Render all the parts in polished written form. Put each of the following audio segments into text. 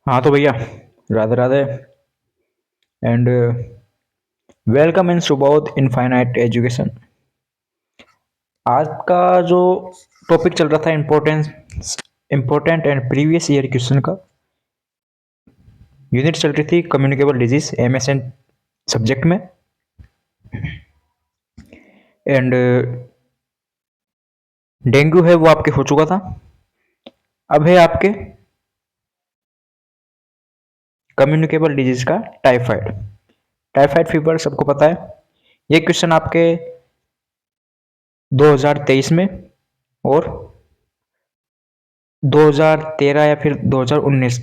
हाँ तो भैया, Radhe Radhe and welcome in Subodh infinite education. आज का जो टॉपिक चल रहा था important and previous year question का यूनिट चल रही थी कम्युनिकेबल डिजीज एमएसएन सब्जेक्ट में। एंड डेंगू है वो आपके हो चुका था। अब है आपके कम्युनिकेबल डिजीज का टाइफाइड। टाइफाइड फीवर सबको पता है। ये क्वेश्चन आपके 2023 में और 2013 या फिर 2019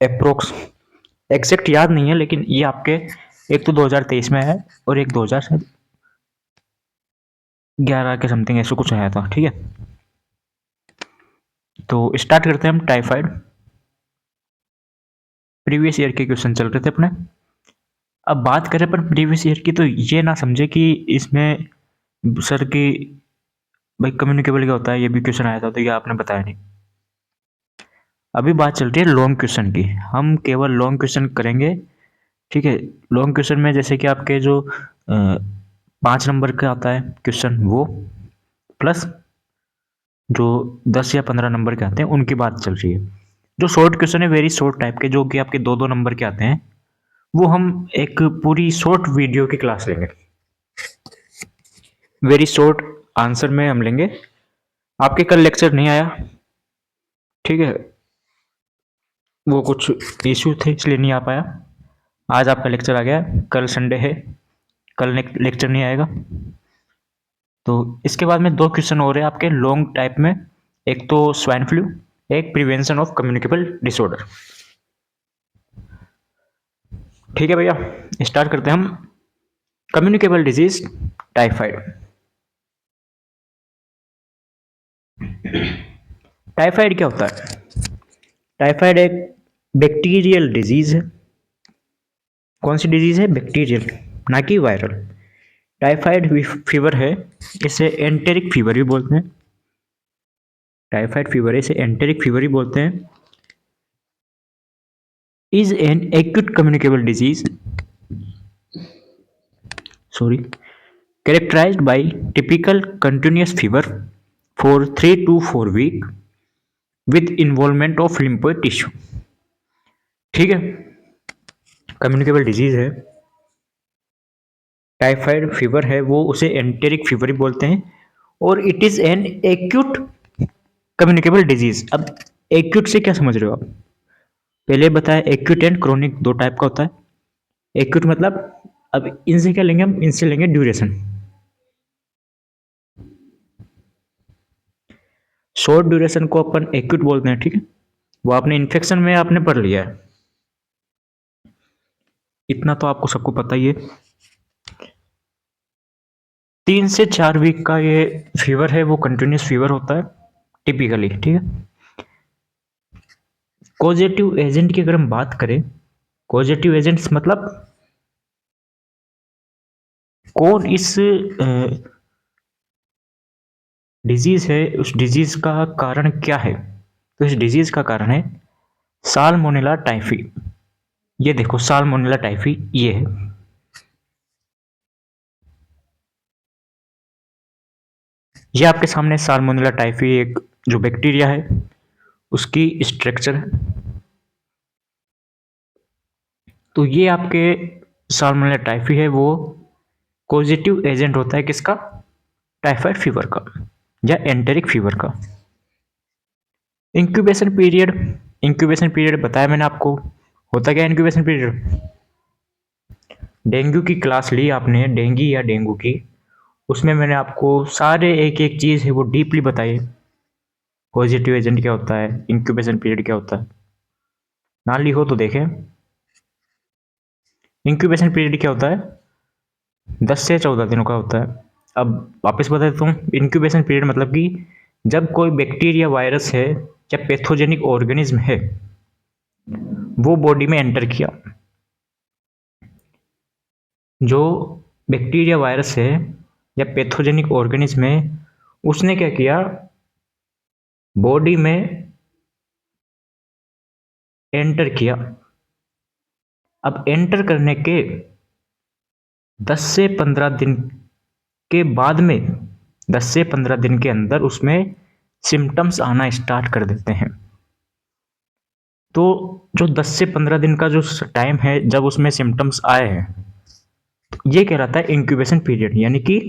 अप्रोक्स, एग्जैक्ट याद नहीं है, लेकिन ये आपके एक तो 2023 में है और एक 2011 के समथिंग ऐसे कुछ आया था। ठीक है, तो स्टार्ट करते हैं हम। टाइफाइड प्रीवियस ईयर के क्वेश्चन चल रहे थे अपने। अब बात करें पर प्रीवियस ईयर की, तो ये ना समझे कि इसमें सर की भाई कम्युनिकेबल क्या होता है, ये भी क्वेश्चन आया था तो ये आपने बताया नहीं। अभी बात चल रही है लॉन्ग क्वेश्चन की, हम केवल लॉन्ग क्वेश्चन करेंगे। ठीक है, लॉन्ग क्वेश्चन में जैसे कि आपके जो 5 नंबर का आता है क्वेश्चन वो, प्लस जो 10 या 15 नंबर के आते हैं उनकी बात चल रही है। जो शॉर्ट क्वेश्चन है, वेरी शॉर्ट टाइप के, जो कि आपके 2-2 नंबर के आते हैं, वो हम एक पूरी शॉर्ट वीडियो की क्लास लेंगे। वेरी शॉर्ट आंसर में हम लेंगे। आपके कल लेक्चर नहीं आया, ठीक है, वो कुछ इश्यू थे इसलिए नहीं आ पाया। आज आपका लेक्चर आ गया, कल संडे है, कल लेक्चर नहीं आएगा। तो इसके बाद में 2 क्वेश्चन हो रहे हैं आपके लॉन्ग टाइप में। एक तो स्वाइन फ्लू, एक प्रिवेंशन ऑफ कम्युनिकेबल डिसऑर्डर। ठीक है भैया, स्टार्ट करते हैं हम। Communicable disease typhoid. टाइफाइड क्या होता है? टाइफाइड एक बैक्टीरियल डिजीज है। कौन सी डिजीज है? बैक्टीरियल, ना कि वायरल। टाइफाइड फीवर है, इसे एंटेरिक फीवर भी बोलते हैं। टाइफाइड फीवर है, इसे एंटेरिक फीवर भी बोलते हैं। Is an acute communicable disease, sorry, characterized by typical continuous fever for 3 to 4 weeks with involvement of lymphoid tissue। ठीक है, कम्युनिकेबल डिजीज है, टाइफाइड फीवर है, वो उसे एंटेरिक फीवर भी बोलते हैं, और it is an acute communicable disease. अब एक्यूट से क्या समझ रहे हो आप? पहले बताया एक्यूट एंड क्रोनिक दो टाइप का होता है। एक्यूट मतलब, अब इनसे क्या लेंगे हम? इनसे लेंगे ड्यूरेशन। शॉर्ट ड्यूरेशन को अपन एक्यूट बोलते हैं। ठीक है, वो आपने इन्फेक्शन में आपने पढ़ लिया है, इतना तो आपको सबको पता ही है। 3 से 4 वीक का ये फीवर है, वो कंटिन्यूस फीवर होता है टिपिकली। ठीक है, कॉजेटिव एजेंट की अगर हम बात करें, कॉजेटिव एजेंट्स मतलब कौन इस डिजीज है, उस डिजीज का कारण क्या है? तो इस डिजीज का कारण है साल्मोनेला टाइफी। ये देखो, साल्मोनेला टाइफी ये है। ये आपके सामने साल्मोनेला टाइफी एक जो बैक्टीरिया है उसकी स्ट्रक्चर है। तो ये आपके साल्मोनेला टाइफी है, वो कॉजेटिव एजेंट होता है किसका? टाइफाइड फीवर का या एंटेरिक फीवर का। इंक्यूबेशन पीरियड, इंक्यूबेशन पीरियड बताया मैंने आपको। होता क्या है इंक्यूबेशन पीरियड? डेंगू की क्लास ली आपने, डेंगू या डेंगू की, उसमें मैंने आपको सारे एक एक चीज़ है वो डीपली बताई। पॉजिटिव एजेंट क्या होता है, इंक्यूबेशन पीरियड क्या होता है, ना ली हो तो देखें। इंक्यूबेशन पीरियड क्या होता है? 10 से 14 दिनों का होता है। अब वापस बता देता हूँ, इंक्यूबेशन पीरियड मतलब कि जब कोई बैक्टीरिया, वायरस है या पैथोजेनिक ऑर्गेनिज्म है वो बॉडी में एंटर किया, जो बैक्टीरिया, वायरस है या पैथोजेनिक ऑर्गेनिज्म है, उसने क्या किया, बॉडी में एंटर किया। अब एंटर करने के 10 से 15 दिन के बाद में, 10 से 15 दिन के अंदर उसमें सिम्टम्स आना स्टार्ट कर देते हैं। तो जो 10 से 15 दिन का जो टाइम है जब उसमें सिम्टम्स आए हैं, ये कहलाता है इंक्यूबेशन पीरियड, यानी कि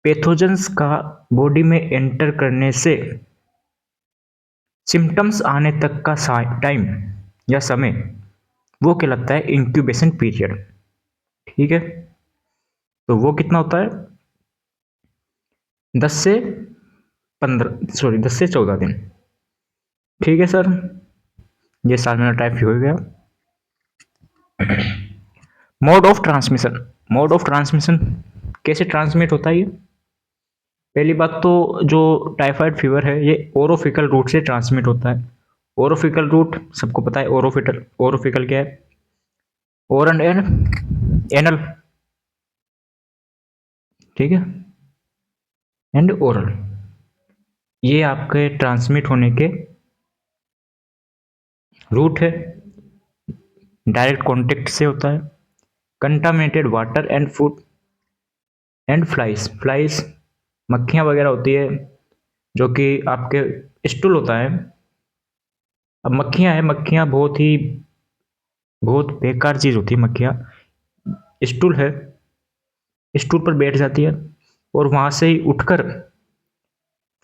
पैथोजेंस का बॉडी में एंटर करने से सिम्टम्स आने तक का टाइम या समय, वो कहलाता है इंक्यूबेशन पीरियड। ठीक है, तो वो कितना होता है? 10 से 14 दिन। ठीक है सर, ये साल मेरा टाइप हो गया। Mode of transmission, mode of transmission कैसे ट्रांसमिट होता है ये? पहली बात तो जो टाइफाइड फीवर है ये ओरोफिकल रूट से ट्रांसमिट होता है। ओरोफिकल रूट सबको पता है, ओरोफिकल, ओरोफिकल क्या है? ओरल एंड एनल, ठीक है, एंड ओरल, ये आपके ट्रांसमिट होने के रूट है। डायरेक्ट कॉन्टेक्ट से होता है। Contaminated water and food and flies, flies मक्खियाँ वगैरह होती है जो कि आपके स्टूल होता है। अब मक्खियाँ हैं, मक्खियाँ बहुत बेकार चीज़ होती है मक्खियाँ। स्टूल है, स्टूल पर बैठ जाती है और वहाँ से ही उठकर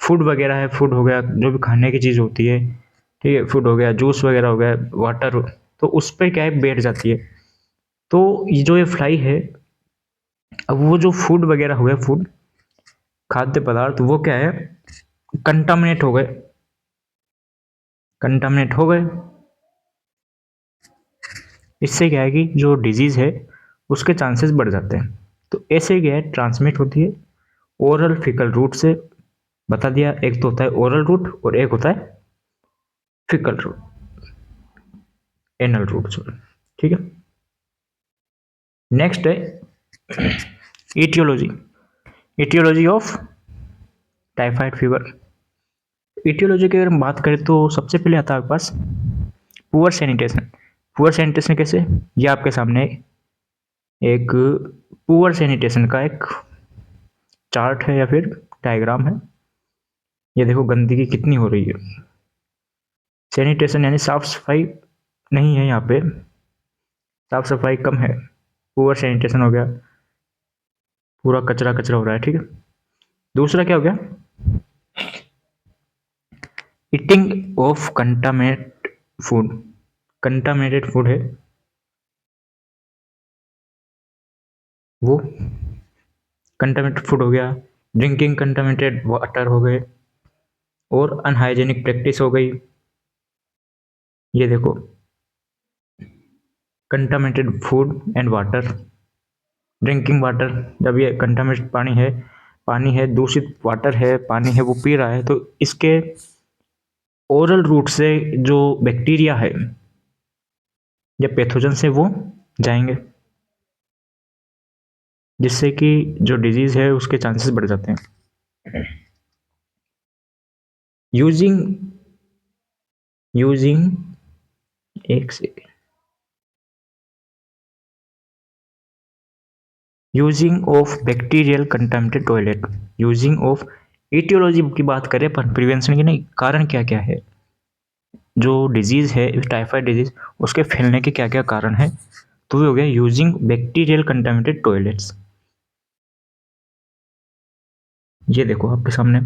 फूड वगैरह है, फूड हो गया जो भी खाने की चीज़ होती है, ठीक है, फूड हो गया, जूस वगैरह हो गया, वाटर, तो उस पर क्या है, बैठ जाती है। तो ये जो ये फ्लाई है, अब वो जो फूड वगैरह हो गया, फूड, खाद्य पदार्थ, वो क्या है, कंटामिनेट हो गए, कंटामिनेट हो गए। इससे क्या है कि जो डिजीज़ है उसके चांसेस बढ़ जाते हैं। तो ऐसे क्या है, ट्रांसमिट होती है ओरल फिकल रूट से। बता दिया, एक तो होता है ओरल रूट और एक होता है fecal route, anal route, sorry. ठीक है, नेक्स्ट है etiology, etiology of typhoid fever. Etiology की अगर हम बात करें तो सबसे पहले आता है आपके पास पुअर सैनिटेशन। पुअर सैनिटेशन कैसे? ये आपके सामने एक पुअर सैनिटेशन का एक चार्ट है या फिर डायग्राम है। ये देखो गंदगी कितनी हो रही है। सैनिटेशन यानी साफ सफाई नहीं है, यहाँ पे साफ सफाई कम है। पुअर सैनिटेशन हो गया, पूरा कचरा कचरा हो रहा है। ठीक है, दूसरा क्या हो गया, eating of contaminate food. Contaminated food है वो, कंटामिनेटेड फूड हो गया, ड्रिंकिंग कंटामिनेटेड वाटर हो गए, और अनहाइजेनिक प्रैक्टिस हो गई। ये देखो, contaminated food and water, drinking water, जब ये कंटामिनेटेड पानी है, दूषित वाटर है, पानी है, वो पी रहा है, तो इसके ओरल रूट से जो बैक्टीरिया है या पैथोजन से वो जाएंगे, जिससे कि जो डिजीज़ है उसके चांसेस बढ़ जाते हैं। यूजिंग यूजिंग एक second, using of bacterial contaminated toilet, using of, etiology की बात करें पर प्रिवेंशन की नहीं, कारण क्या क्या है, जो डिजीज़ है टाइफाइड डिजीज़, उसके फैलने के क्या क्या कारण है, तो ये हो गया यूजिंग बैक्टीरियल कंटामिनेटेड टॉयलेट्स। ये देखो आपके सामने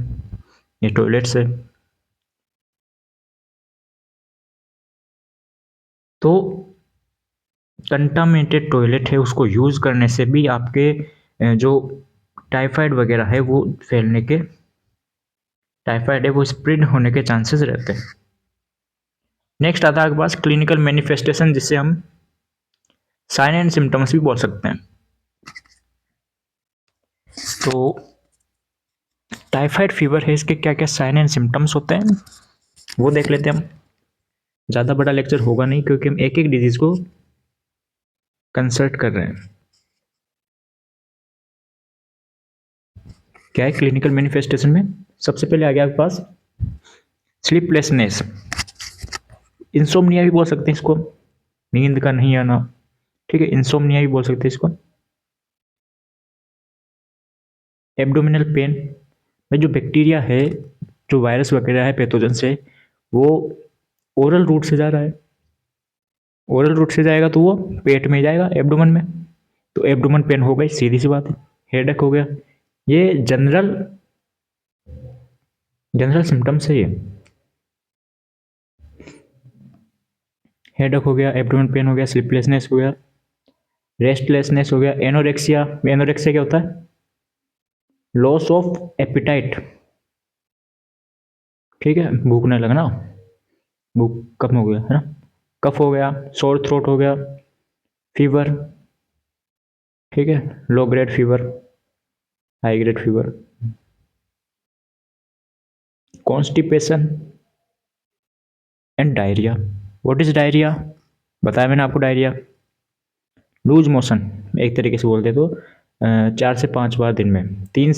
ये टॉयलेट्स है। तो कंटामिनेटेड टॉयलेट है, उसको यूज़ करने से भी आपके जो टाइफाइड वगैरह है वो फैलने के, टाइफाइड है वो स्प्रेड होने के चांसेस रहते हैं। नेक्स्ट आता है आपके पास क्लिनिकल मैनिफेस्टेशन, जिससे हम साइन एंड सिम्टम्स भी बोल सकते हैं। तो टाइफाइड फीवर है, इसके क्या क्या साइन एंड सिम्टम्स होते हैं वो देख लेते हैं हम। ज़्यादा बड़ा लेक्चर होगा नहीं क्योंकि हम एक एक डिजीज़ को कंसल्ट कर रहे हैं। क्या है क्लिनिकल मैनिफेस्टेशन में? सबसे पहले आ गया आपके पास स्लीपलेसनेस। इंसोम्निया भी बोल सकते हैं इसको, नींद का नहीं आना, ठीक है, इंसोम्निया भी बोल सकते हैं इसको। एब्डोमिनल पेन में जो बैक्टीरिया है, जो वायरस वगैरह है पैथोजन से, वो ओरल रूट से जा रहा है, ओरल रूट से जाएगा तो वो पेट में जाएगा, एब्डोमन में, तो एब्डोमन पेन हो गई, सीधी सी बात है। हेडेक हो गया, ये जनरल जनरल सिम्टम्स है ये। हेडेक हो गया, एब्डोमेन पेन हो गया, स्लीपलेसनेस हो गया, रेस्टलेसनेस हो गया, एनोरेक्सिया। एनोरेक्सिया क्या होता है? लॉस ऑफ एपिटाइट, ठीक है, भूख नहीं लगना, भूख कम हो गया है ना, कफ हो गया, सोर थ्रोट हो गया, फीवर, ठीक है, low grade fever, high grade fever, constipation and diarrhoea. What is diarrhoea? बताया मैंने आपको डायरिया, लूज मोशन, एक तरीके से बोलते तो 4 से 5 बार दिन में, 3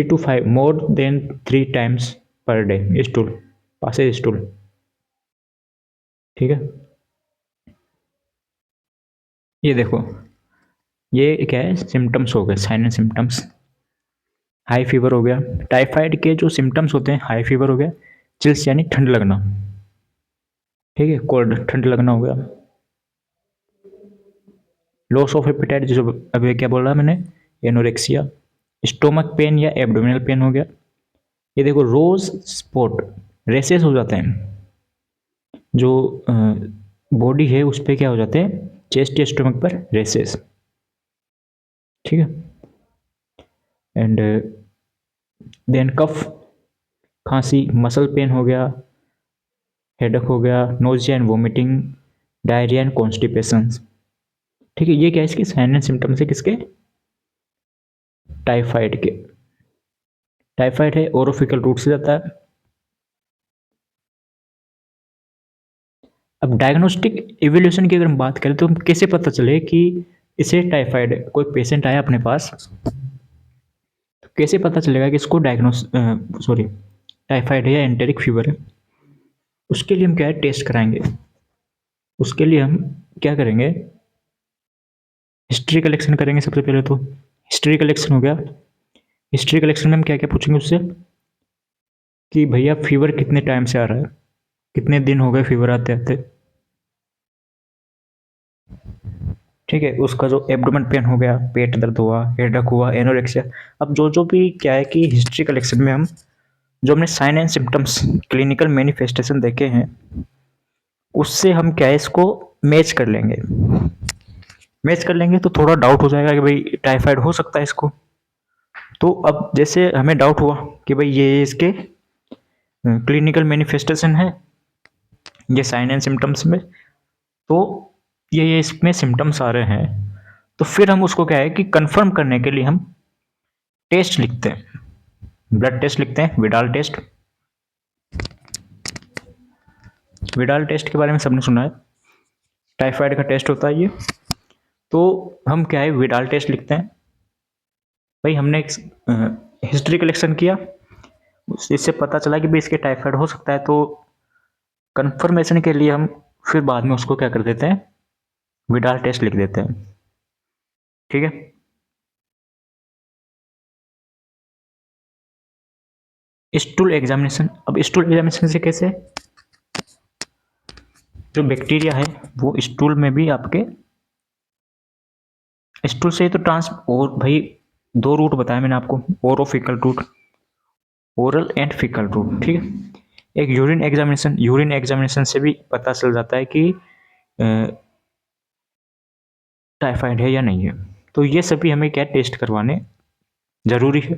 to 5, more than 3 times per day, stool, passage stool, ठीक है। ये देखो, ये क्या है, सिम्टम्स हो गए, sign and symptoms. High fever हो गया, टाइफाइड के जो सिम्टम्स होते हैं, हाई फीवर हो गया, चिल्स यानी ठंड लगना, ठीक है, कोल्ड, ठंड लगना हो गया, लॉस ऑफ एपेटाइट, जो अभी क्या बोल रहा मैंने, एनोरेक्सिया, स्टोमक पेन या एब्डोमिनल पेन हो गया। ये देखो, रोज स्पॉट, रेसेस हो जाते हैं, जो बॉडी है उस पर क्या हो जाते हैं, चेस्ट या स्टोमक पर रेसेस, ठीक है। एंड देन कफ, खांसी, मसल पेन हो गया, हेडेक हो गया, nausea and vomiting, diarrhoea and constipation, ठीक है। ये क्या है, इसके साइन एंड सिम्टम्स है, किसके, टाइफाइड के। टाइफाइड है, ओरोफिकल रूट से जाता है। अब डायग्नोस्टिक इवोल्यूशन की अगर हम बात करें तो हम कैसे पता चले कि इसे टाइफाइड है? कोई पेशेंट आया अपने पास, तो कैसे पता चलेगा कि इसको टाइफाइड है या एंटेरिक फीवर है? उसके लिए हम क्या है, टेस्ट कराएंगे। उसके लिए हम क्या करेंगे, हिस्ट्री कलेक्शन करेंगे सबसे पहले तो। हिस्ट्री कलेक्शन हो गया, हिस्ट्री कलेक्शन में हम क्या क्या पूछेंगे उससे, कि भैया फीवर कितने टाइम से आ रहा है, कितने दिन हो गए फीवर आते आते, ठीक है। उसका जो एब्डोमेन पेन हो गया, पेट दर्द हुआ, हेडेक हुआ, एनोरेक्सिया। अब जो जो भी क्या है कि हिस्ट्री कलेक्शन में हम जो हमने sign and symptoms, clinical manifestation देखे हैं, उससे हम क्या है, इसको मैच कर लेंगे। मैच कर लेंगे तो थोड़ा डाउट हो जाएगा कि भाई टाइफाइड हो सकता है इसको। तो अब जैसे हमें डाउट हुआ कि भाई ये इसके क्लिनिकल मैनिफेस्टेशन है, ये साइन एंड सिम्टम्स में, तो ये इसमें सिम्टम्स आ रहे हैं, तो फिर हम उसको क्या है कि कंफर्म करने के लिए हम टेस्ट लिखते हैं, ब्लड टेस्ट लिखते हैं, विडाल टेस्ट। विडाल टेस्ट के बारे में सबने सुना है, टाइफाइड का टेस्ट होता है ये। तो हम क्या है, विडाल टेस्ट लिखते हैं। भाई हमने एक हिस्ट्री कलेक्शन किया, इससे पता चला कि भाई इसके टाइफाइड हो सकता है, तो कंफर्मेशन के लिए हम फिर बाद में उसको क्या कर देते हैं, विडाल टेस्ट लिख देते हैं, ठीक है। स्टूल एग्जामिनेशन, अब स्टूल एग्जामिनेशन से कैसे, जो बैक्टीरिया है वो स्टूल में भी आपके, स्टूल से ही तो और भाई दो रूट बताया मैंने आपको, orofecal route, oral and fecal route, ठीक है। एक यूरिन एग्जामिनेशन, यूरिन एग्जामिनेशन से भी पता चल जाता है कि टाइफाइड है या नहीं है। तो ये सभी हमें क्या टेस्ट करवाने जरूरी है,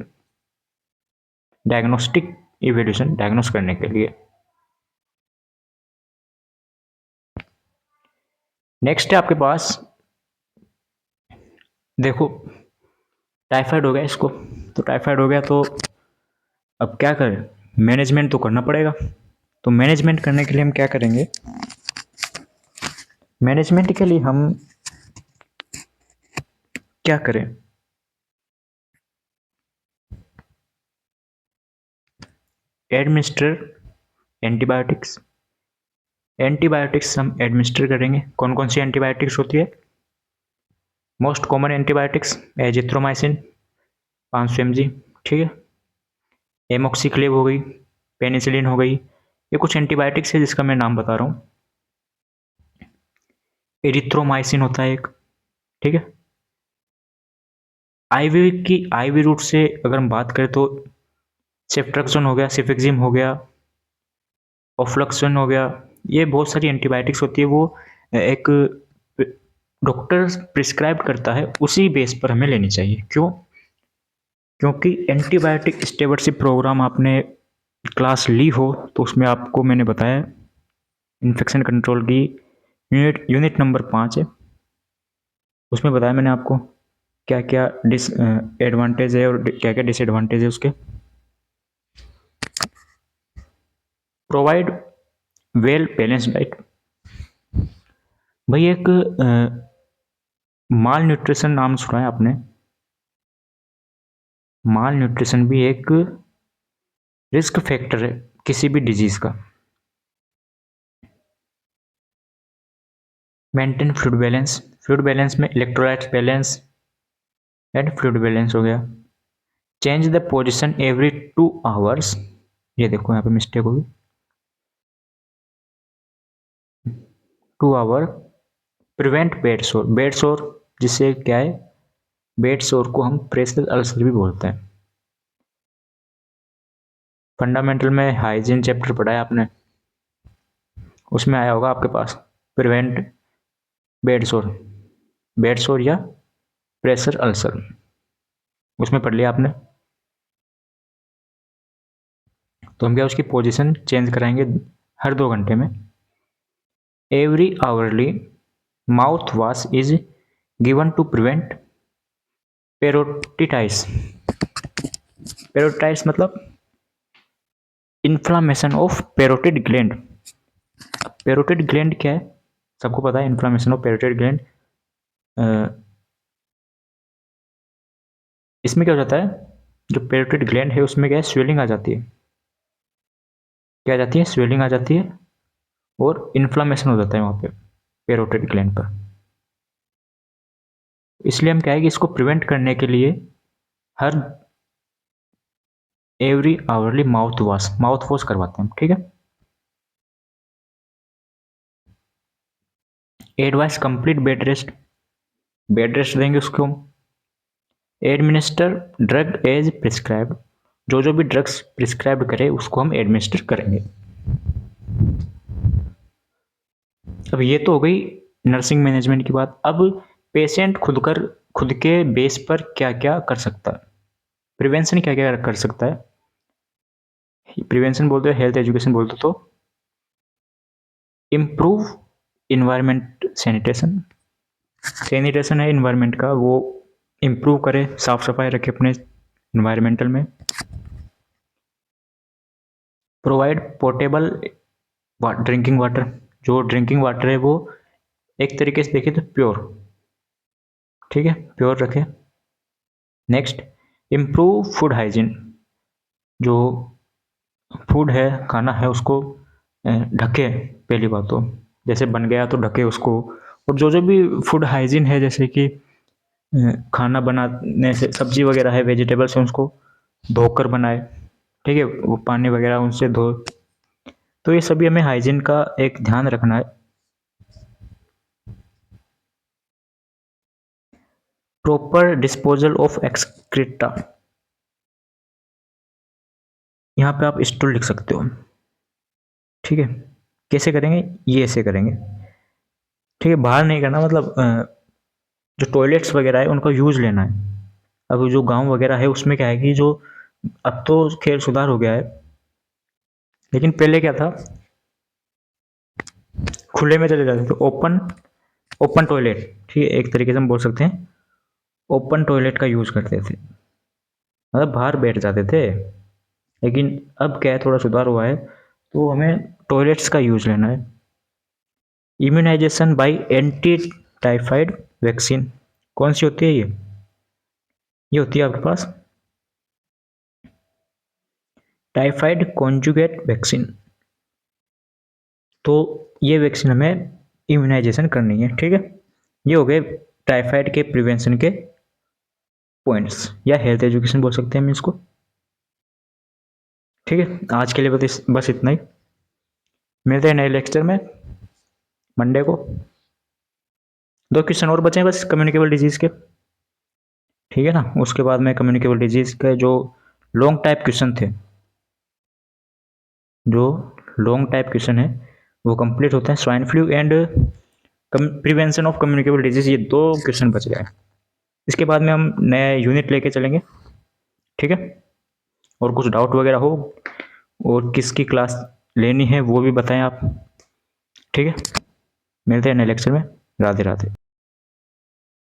डायग्नोस्टिक इवेल्यूशन डायग्नोस करने के लिए। नेक्स्ट है आपके पास, देखो टाइफाइड हो गया इसको, तो टाइफाइड हो गया तो अब क्या करें, मैनेजमेंट तो करना पड़ेगा। तो मैनेजमेंट करने के लिए हम क्या करेंगे, मैनेजमेंट के लिए हम क्या करें, एडमिनिस्टर एंटीबायोटिक्स, एंटीबायोटिक्स हम एडमिनिस्टर करेंगे। कौन कौन सी एंटीबायोटिक्स होती है? Most common antibiotics azithromycin 500 mg, ठीक है। एमोक्सिक्लेव हो गई, पेनिसिलिन हो गई, ये कुछ एंटीबायोटिक्स है जिसका मैं नाम बता रहा हूँ। एरिथ्रोमाइसिन होता है एक, ठीक है। आईवी रूट से अगर हम बात करें तो सेफ्ट्रक्सन हो गया, सिफिक्सिम हो गया, ऑफ्लक्सन हो गया, ये बहुत सारी एंटीबायोटिक्स होती है। वो एक डॉक्टर प्रिस्क्राइब करता है, उसी बेस पर हमें लेनी चाहिए। क्यों? क्योंकि एंटीबायोटिक स्टेवर्डशिप प्रोग्राम आपने क्लास ली हो तो उसमें आपको मैंने बताया इन्फेक्शन कंट्रोल की यूनिट नंबर 5 है। उसमें बताया मैंने आपको क्या क्या एडवांटेज है और क्या क्या डिसएडवांटेज है उसके। Provide well balanced diet. भाई एक माल न्यूट्रिशन नाम सुना है आपने? माल न्यूट्रिशन भी एक रिस्क फैक्टर है किसी भी डिजीज का। मेंटेन फ्लूइड बैलेंस में electrolytes balance and fluid balance हो गया। Change the position every 2 hours, ये देखो यहाँ पे मिस्टेक होगी, 2 आवर। प्रिवेंट बेड सोर जिससे क्या है, बेड सोर को हम प्रेशर अल्सर भी बोलते हैं। फंडामेंटल में हाइजीन चैप्टर पढ़ा है आपने, उसमें आया होगा आपके पास प्रिवेंट बेड सोर या प्रेशर अल्सर, उसमें पढ़ लिया आपने। तो हम क्या उसकी पोजीशन चेंज कराएंगे हर 2 घंटे में। Every hourly mouthwash is given to prevent parotitis. Parotitis मतलब inflammation of parotid gland. Parotid gland क्या है? सबको पता है इन्फ्लामेशन ऑफ पेरोटिड ग्लैंड। इसमें क्या हो जाता है, जो पेरोटिड ग्लैंड है उसमें क्या है, स्वेलिंग आ जाती है। क्या आ जाती है? स्वेलिंग आ जाती है और इन्फ्लामेशन हो जाता है वहाँ पे पेरोटिड ग्लैंड पर। इसलिए हम क्या है कि इसको प्रिवेंट करने के लिए हर एवरी आवरली माउथ वॉश करवाते हैं, ठीक है। एडवाइस कंप्लीट बेड रेस्ट देंगे उसको हम। एडमिनिस्टर ड्रग एज प्रिस्क्राइब, जो जो भी ड्रग्स प्रिस्क्राइब करे उसको हम एडमिनिस्टर करेंगे। अब ये तो हो गई नर्सिंग मैनेजमेंट की बात। अब पेशेंट खुद के बेस पर क्या क्या कर सकता है, प्रिवेंशन क्या क्या कर सकता है। प्रिवेंशन बोलते हो, हेल्थ एजुकेशन बोलते हो, तो इम्प्रूव इन्वायरमेंट सैनिटेशन है इन्वायरमेंट का, वो इम्प्रूव करे, साफ सफाई रखे अपने इन्वायरमेंटल में। प्रोवाइड पोर्टेबल ड्रिंकिंग वाटर, जो ड्रिंकिंग वाटर है वो एक तरीके से देखें तो प्योर, ठीक है, प्योर रखे। नेक्स्ट, इम्प्रूव फूड हाइजीन, जो फूड है, खाना है, उसको ढके। पहली बात तो जैसे बन गया तो ढके उसको। और जो जो भी फूड हाइजीन है, जैसे कि खाना बनाने से सब्जी वगैरह है, वेजिटेबल्स हैं, उसको धोकर बनाए, ठीक है, वो पानी वगैरह उनसे धो। तो ये सभी हमें हाइजीन का एक ध्यान रखना है। प्रॉपर डिस्पोजल ऑफ एक्सक्रीटा, यहाँ पे आप स्टूल लिख सकते हो, ठीक है। कैसे करेंगे? ये ऐसे करेंगे, ठीक है। बाहर नहीं करना, मतलब जो टॉयलेट्स वगैरह है उनका यूज लेना है। अब जो गांव वगैरह है उसमें क्या है कि जो अब तो खैर सुधार हो गया है, लेकिन पहले क्या था, खुले में चले जाते थे, ओपन टॉयलेट, ठीक है, एक तरीके से हम बोल सकते हैं ओपन टॉयलेट का यूज करते थे, मतलब बाहर बैठ जाते थे। लेकिन अब क्या है, थोड़ा सुधार हुआ है, तो हमें टॉयलेट्स का यूज लेना है। Immunization by anti typhoid vaccine, कौन सी होती है ये होती है आपके पास टाइफाइड कॉन्जुगेट वैक्सीन। तो ये वैक्सीन हमें इम्यूनाइजेशन करनी है, ठीक है। ये हो गए टाइफाइड के प्रिवेंशन के पॉइंट्स, या हेल्थ एजुकेशन बोल सकते हैं हम इसको, ठीक है। आज के लिए बस इतना ही। मिलते हैं नए लेक्चर में मंडे को। 2 क्वेश्चन और बचे हैं बस कम्युनिकेबल डिजीज़ के, ठीक है ना। उसके बाद में कम्युनिकेबल डिजीज़ के जो लॉन्ग टाइप क्वेश्चन थे, जो लॉन्ग टाइप क्वेश्चन है वो कंप्लीट होता है। Swine flu and prevention of communicable disease, ये 2 क्वेश्चन बच गए। इसके बाद में हम नए यूनिट लेके चलेंगे, ठीक है। और कुछ डाउट वगैरह हो और किसकी क्लास लेनी है वो भी बताएं आप, ठीक है। मिलते हैं नए लेक्चर में। राधे राधे।